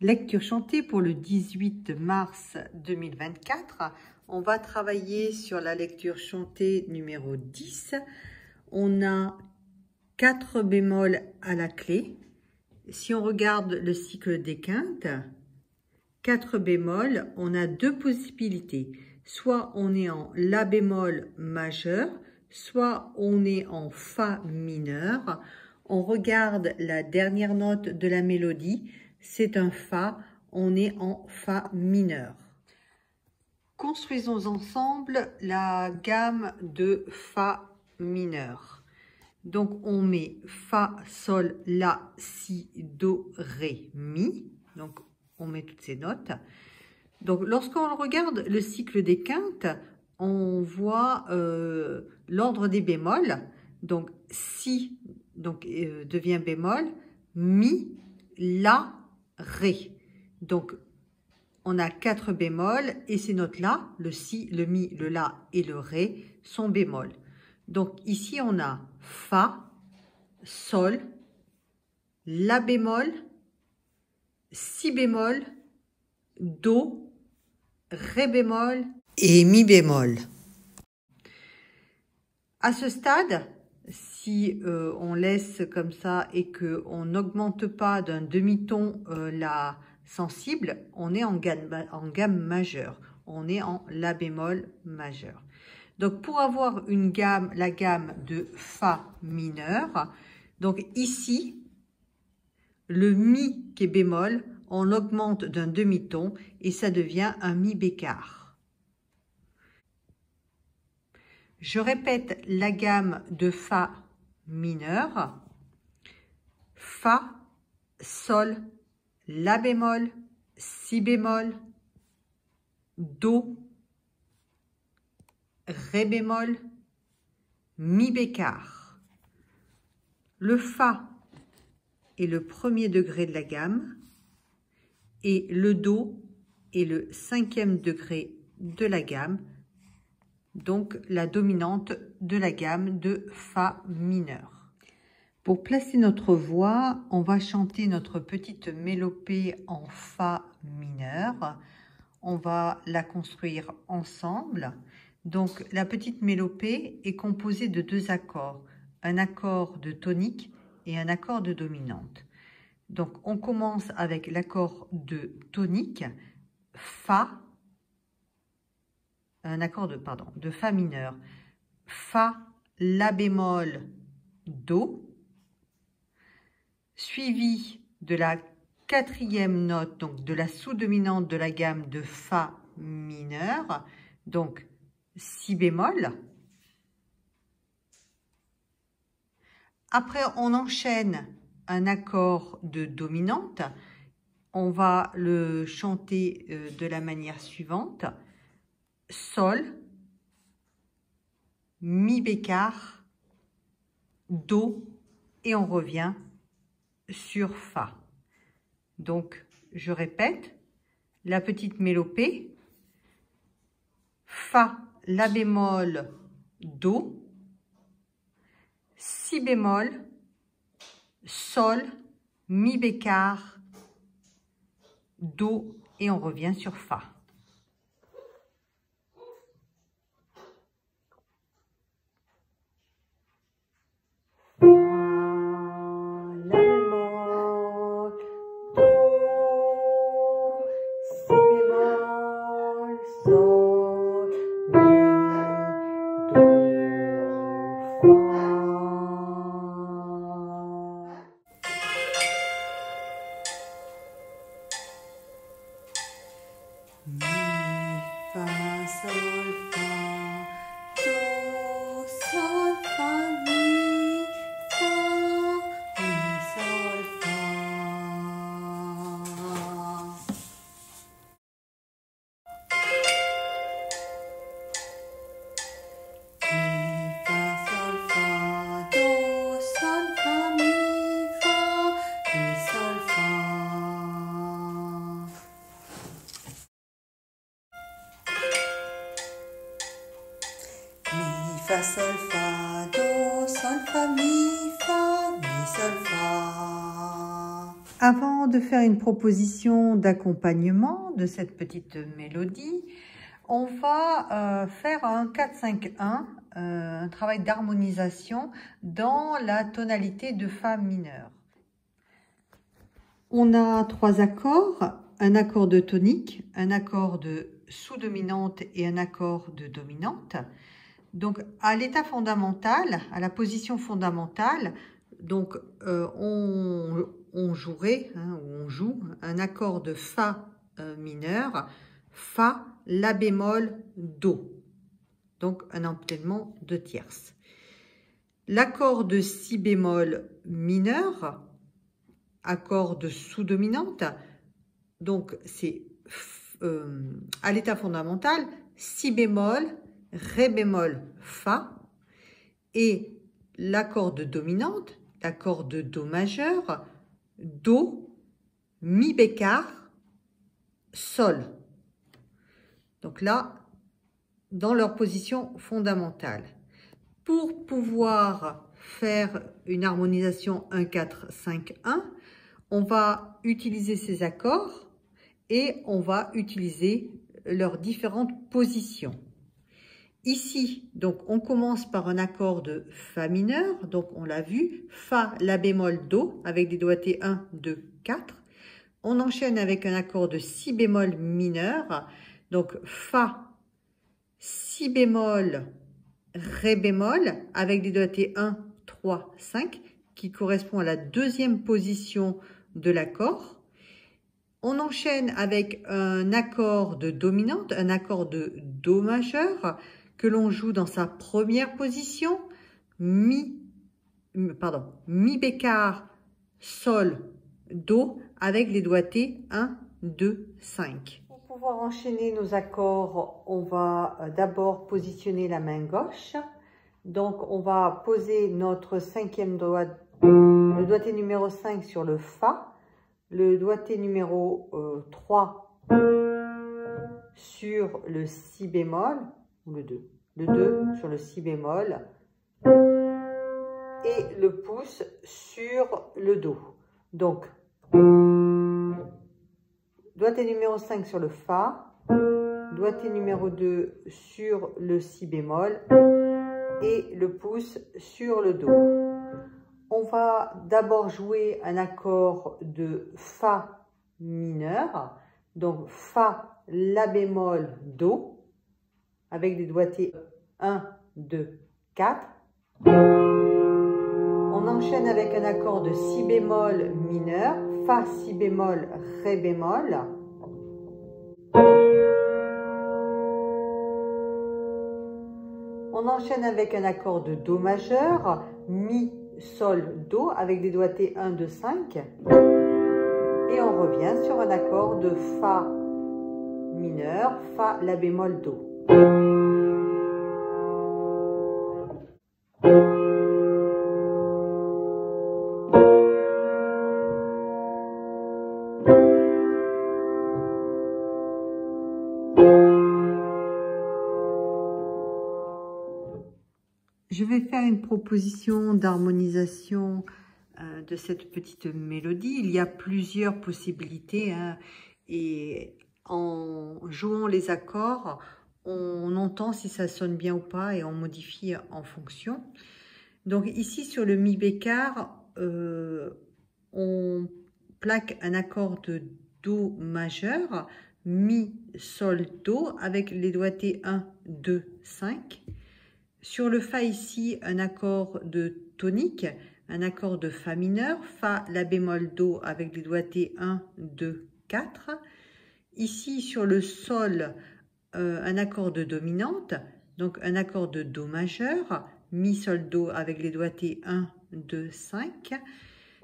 Lecture chantée pour le 18 mars 2024. On va travailler sur la lecture chantée numéro 10. On a 4 bémols à la clé. Si on regarde le cycle des quintes, 4 bémols, on a deux possibilités. Soit on est en La bémol majeur, soit on est en Fa mineur. On regarde la dernière note de la mélodie, c'est un Fa, on est en Fa mineur. Construisons ensemble la gamme de Fa mineur. Donc on met Fa, Sol, La, Si, Do, Ré, Mi. Donc on met toutes ces notes. Donc lorsqu'on regarde le cycle des quintes, on voit l'ordre des bémols. Donc Si devient bémol, Mi, La, Ré. Donc on a 4 bémols et ces notes-là, le Si, le Mi, le La et le Ré, sont bémols. Donc ici on a Fa, Sol, La bémol, Si bémol, Do, Ré bémol et Mi bémol. À ce stade, si on laisse comme ça et qu'on n'augmente pas d'un demi-ton la sensible, on est en gamme majeure. On est en La bémol majeur. Donc pour avoir la gamme de Fa mineur, donc ici, le Mi qui est bémol, on l'augmente d'un demi-ton et ça devient un Mi bécard. Je répète la gamme de Fa mineur. Fa, Sol, La bémol, Si bémol, Do, Ré bémol, Mi bécard. Le Fa est le premier degré de la gamme et le Do est le 5e degré de la gamme, donc la dominante de la gamme de Fa mineur. Pour placer notre voix, on va chanter notre petite mélopée en Fa mineur. On va la construire ensemble. Donc la petite mélopée est composée de 2 accords, un accord de tonique et un accord de dominante. Donc on commence avec l'accord de tonique, Fa, un accord de Fa mineur, Fa, La bémol, Do, suivi de la 4e note, donc de la sous-dominante de la gamme de Fa mineur, donc Si bémol. Après, on enchaîne un accord de dominante. On va le chanter de la manière suivante. Sol, Mi bécard, Do, et on revient sur Fa. Donc, je répète, la petite mélopée, Fa, La bémol, Do, Si bémol, Sol, Mi bécard, Do, et on revient sur Fa. Fa, sol, fa, do, sol, fa, mi, sol, fa. Avant de faire une proposition d'accompagnement de cette petite mélodie, on va faire un 4-5-1, un travail d'harmonisation dans la tonalité de Fa mineur. On a 3 accords, un accord de tonique, un accord de sous-dominante et un accord de dominante. Donc à l'état fondamental, à la position fondamentale, donc on jouerait, on joue un accord de Fa mineur, Fa, La bémol, Do. Donc un empilement de tierces. L'accord de Si bémol mineur, accord de sous-dominante, donc c'est à l'état fondamental, Si bémol, Ré bémol, Fa, et l'accord de dominante, l'accord de Do majeur, Do, Mi bécard, Sol. Donc là, dans leur position fondamentale. Pour pouvoir faire une harmonisation 1-4-5-1, on va utiliser ces accords et on va utiliser leurs différentes positions. Ici, donc, on commence par un accord de Fa mineur, donc on l'a vu, Fa, La bémol, Do, avec des doigtés 1, 2, 4. On enchaîne avec un accord de Si bémol mineur, donc Fa, Si bémol, Ré bémol, avec des doigtés 1, 3, 5, qui correspond à la deuxième position de l'accord. On enchaîne avec un accord de dominante, un accord de Do majeur, que l'on joue dans sa première position, Mi bécard, Sol, Do, avec les doigtés 1, 2, 5. Pour pouvoir enchaîner nos accords, on va d'abord positionner la main gauche. Donc on va poser notre 5e doigt, le doigté numéro 5 sur le Fa, le doigté numéro 3 sur le Si bémol, ou le 2. Le 2 sur le Si bémol et le pouce sur le Do. Donc, doigté numéro 5 sur le Fa, doigté numéro 2 sur le Si bémol et le pouce sur le Do. On va d'abord jouer un accord de Fa mineur, donc Fa, La bémol, Do, avec des doigtés 1, 2, 4. On enchaîne avec un accord de Si bémol mineur, Fa, Si bémol, Ré bémol. On enchaîne avec un accord de Do majeur, Mi, Sol, Do, avec des doigtés 1, 2, 5. Et on revient sur un accord de Fa mineur, Fa, La bémol, Do. Je vais faire une proposition d'harmonisation de cette petite mélodie. Il y a plusieurs possibilités et en jouant les accords, on entend si ça sonne bien ou pas et on modifie en fonction. Donc ici sur le Mi bécard, on plaque un accord de Do majeur, Mi, Sol, Do avec les doigtés 1, 2, 5. Sur le Fa ici, un accord de tonique, un accord de Fa mineur, Fa, La bémol, Do avec les doigtés 1, 2, 4. Ici sur le Sol, un accord de dominante, donc un accord de Do majeur, Mi, Sol, Do avec les doigtés 1, 2, 5.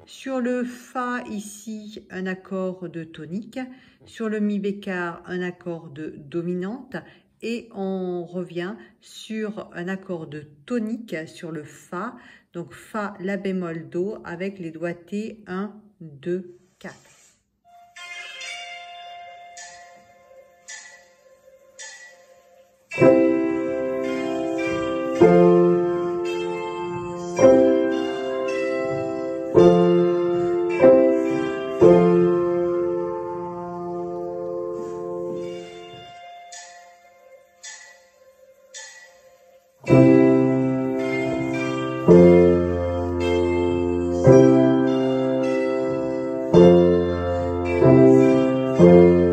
Sur le Fa ici, un accord de tonique. Sur le Mi bécard, un accord de dominante. Et on revient sur un accord de tonique sur le Fa, donc Fa, La bémol, Do avec les doigtés 1, 2, 4. Thank you.